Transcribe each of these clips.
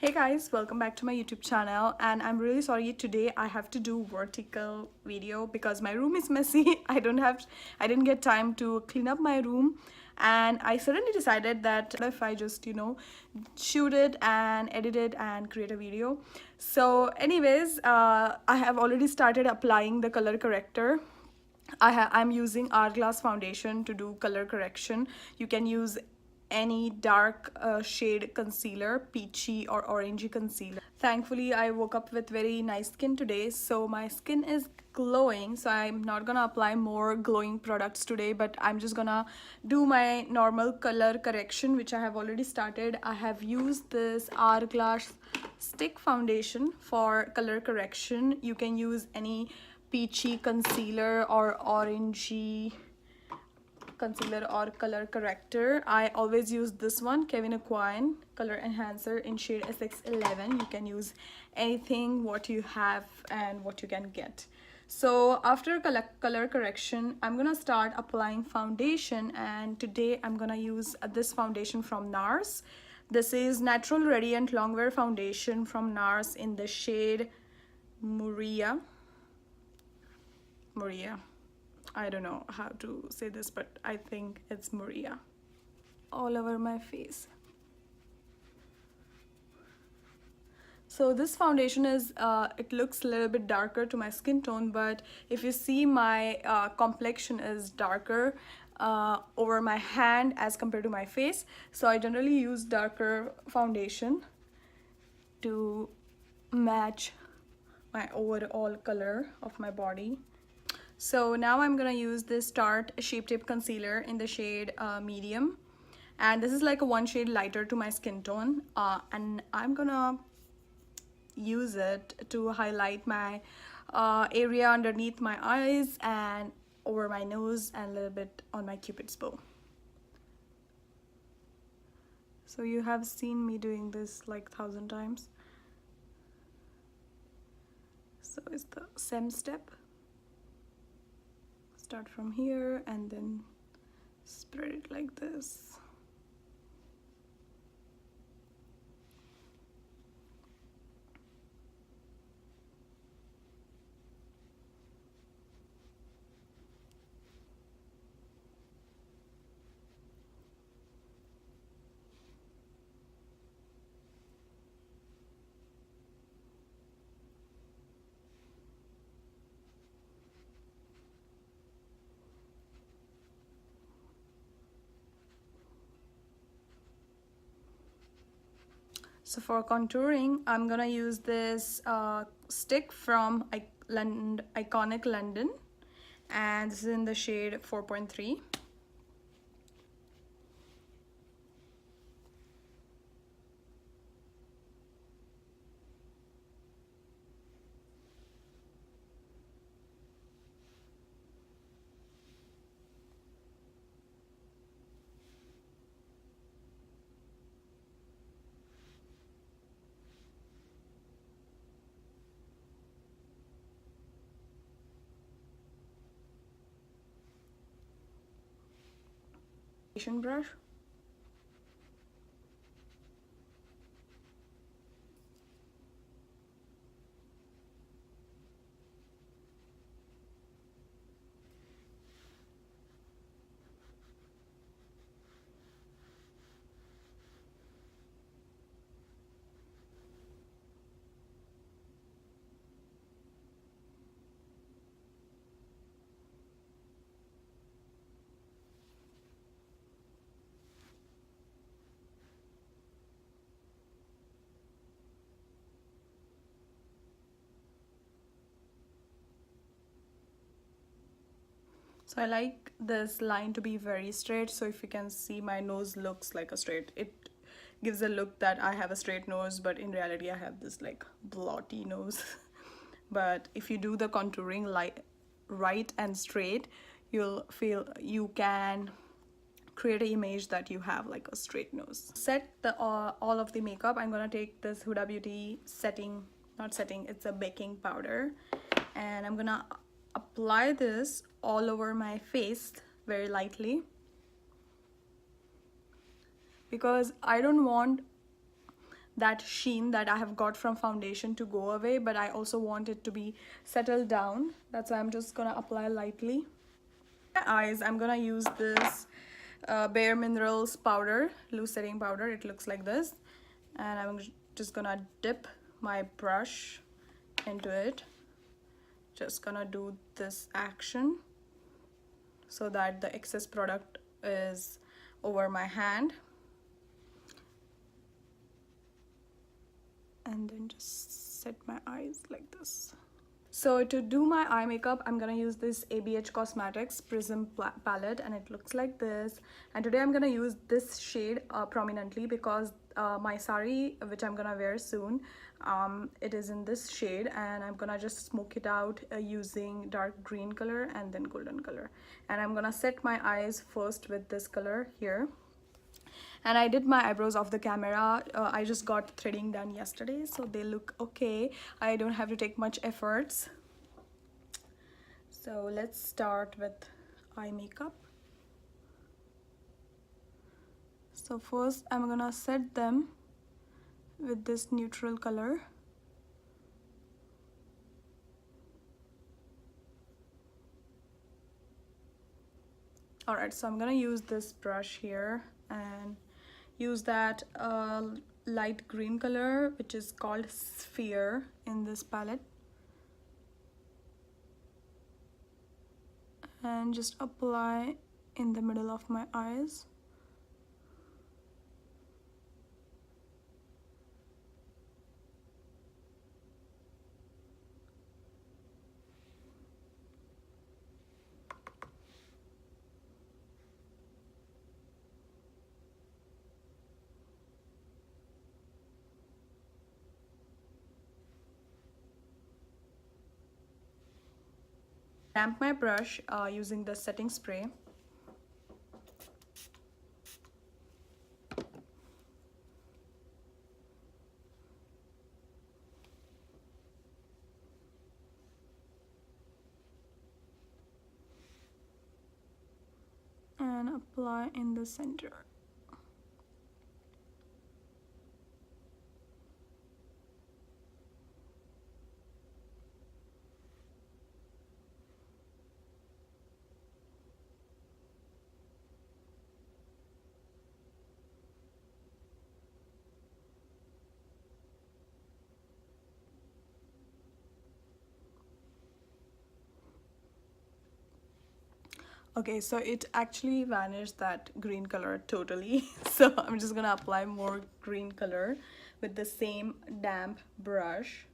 Hey guys, welcome back to my YouTube channel, and I'm really sorry today I have to do vertical video because my room is messy. I didn't get time to clean up my room, and I suddenly decided that if I just shoot it and edit it and create a video. So anyways, I have already started applying the color corrector. I'm using Hourglass foundation to do color correction. You can use any dark shade concealer, peachy or orangey concealer. Thankfully, I woke up with very nice skin today, so my skin is glowing. So I'm not gonna apply more glowing products today, but I'm just gonna do my normal color correction, which I have already started. I have used this Hourglass stick foundation for color correction. You can use any peachy concealer or orangey concealer or color corrector. I always use this one, Kevin Aquine color enhancer in shade SX11. You can use anything what you have and what you can get. So after color correction, I'm gonna start applying foundation, and today I'm gonna use this foundation from NARS. This is Natural Radiant Longwear Foundation from NARS in the shade Muria. I don't know how to say this, but I think it's Maria. All over my face. So this foundation is, it looks a little bit darker to my skin tone, but if you see, my complexion is darker over my hand as compared to my face. So I generally use darker foundation to match my overall color of my body. So now I'm gonna use this Tarte Shapetape concealer in the shade medium, and this is like a one shade lighter to my skin tone, and I'm gonna use it to highlight my area underneath my eyes and over my nose and a little bit on my cupid's bow. So you have seen me doing this like 1,000 times. So it's the same step. Start from here and then spread it like this. So for contouring, I'm gonna use this stick from Iconic London, and this is in the shade 4.3. Brush. So I like this line to be very straight, so if you can see, my nose looks like a straight. It gives a look that I have a straight nose, but in reality I have this like blotty nose. But if you do the contouring like right and straight, you'll feel you can create an image that you have like a straight nose. Set the all of the makeup. I'm gonna take this Huda Beauty it's a baking powder, and I'm gonna apply this all over my face very lightly, because I don't want that sheen that I have got from foundation to go away, but I also want it to be settled down. That's why I'm just gonna apply lightly. My eyes, I'm gonna use this Bare Minerals powder, loose setting powder. It looks like this, and I'm just gonna dip my brush into it. Just gonna do this action so that the excess product is over my hand, and then just set my eyes like this. So to do my eye makeup, I'm gonna use this ABH Cosmetics Prism palette, and it looks like this. And today I'm gonna use this shade prominently because my sari, which I'm gonna wear soon, it is in this shade, and I'm gonna just smoke it out using dark green color and then golden color. And I'm gonna set my eyes first with this color here. And I did my eyebrows off the camera. I just got threading done yesterday, so they look okay. I don't have to take much efforts. So let's start with eye makeup. So first I'm gonna set them with this neutral color. Alright, so I'm gonna use this brush here and use that light green color, which is called Sphere in this palette, and just apply in the middle of my eyes. Damp my brush using the setting spray. And apply in the center. Okay, so it actually vanished that green color totally. So I'm just gonna apply more green color with the same damp brush.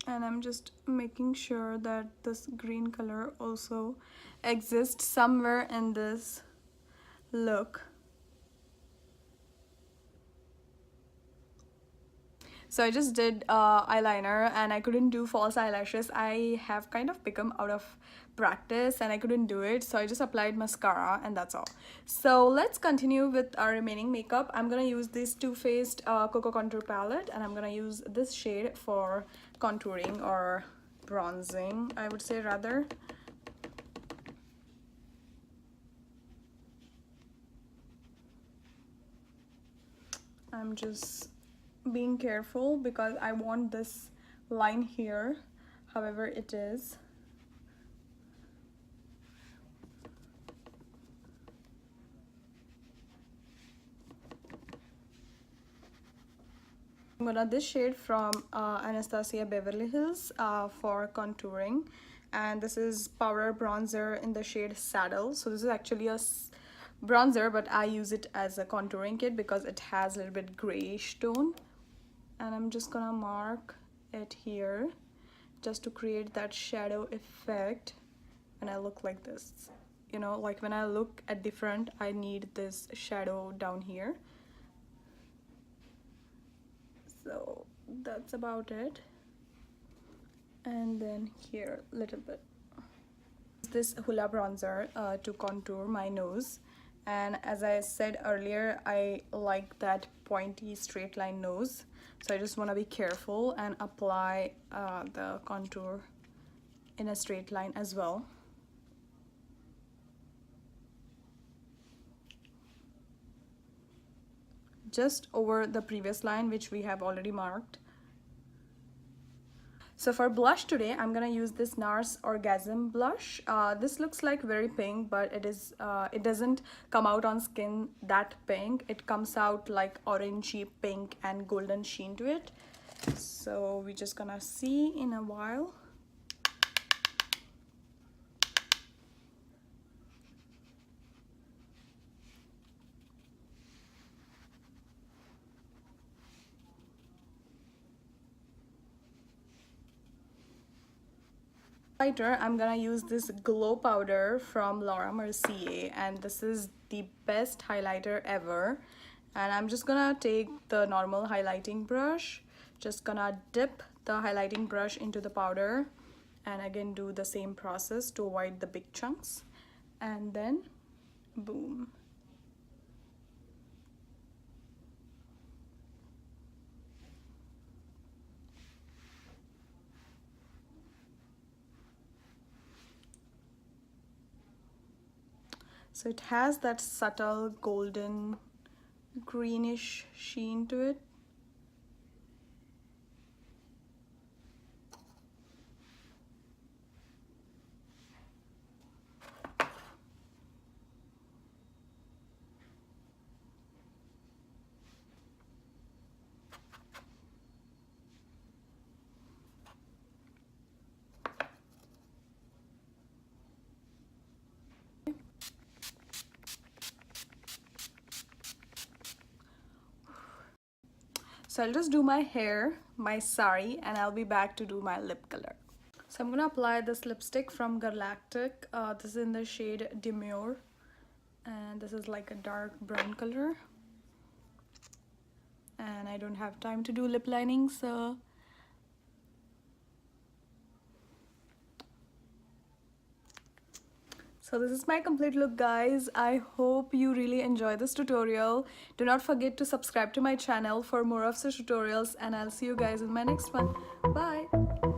And I'm just making sure that this green color also exists somewhere in this look. So I just did eyeliner and I couldn't do false eyelashes. I have kind of become out of practice and I couldn't do it, so I just applied mascara and that's all. So let's continue with our remaining makeup. I'm gonna use this Too Faced Cocoa Contour palette, and I'm gonna use this shade for contouring or bronzing, I would say rather. I'm just being careful because I want this line here, however it is. I'm gonna this shade from Anastasia Beverly Hills for contouring, and this is powder bronzer in the shade Saddle. So this is actually a bronzer, but I use it as a contouring kit because it has a little bit grayish tone. And I'm just gonna mark it here just to create that shadow effect when I look like this. You know, like when I look at the front, I need this shadow down here. So that's about it. And then here a little bit. This Hoola bronzer to contour my nose. And as I said earlier, I like that pointy straight line nose. So I just want to be careful and apply the contour in a straight line as well. just over the previous line which we have already marked. So for blush today, I'm gonna use this NARS Orgasm blush. This looks like very pink, but it doesn't come out on skin that pink. It comes out like orangey pink and golden sheen to it. So we're just gonna see in a while. I'm gonna use this glow powder from Laura Mercier, and this is the best highlighter ever. And I'm just gonna take the normal highlighting brush, just gonna dip the highlighting brush into the powder, and again do the same process to avoid the big chunks, and then boom. So it has that subtle golden greenish sheen to it. So I'll just do my hair, my sari, and I'll be back to do my lip color. So I'm gonna apply this lipstick from Galactic. This is in the shade Demure, and this is like a dark brown color. And I don't have time to do lip lining, so this is my complete look, guys. I hope you really enjoy this tutorial. Do not forget to subscribe to my channel for more of such tutorials, and I'll see you guys in my next one. Bye.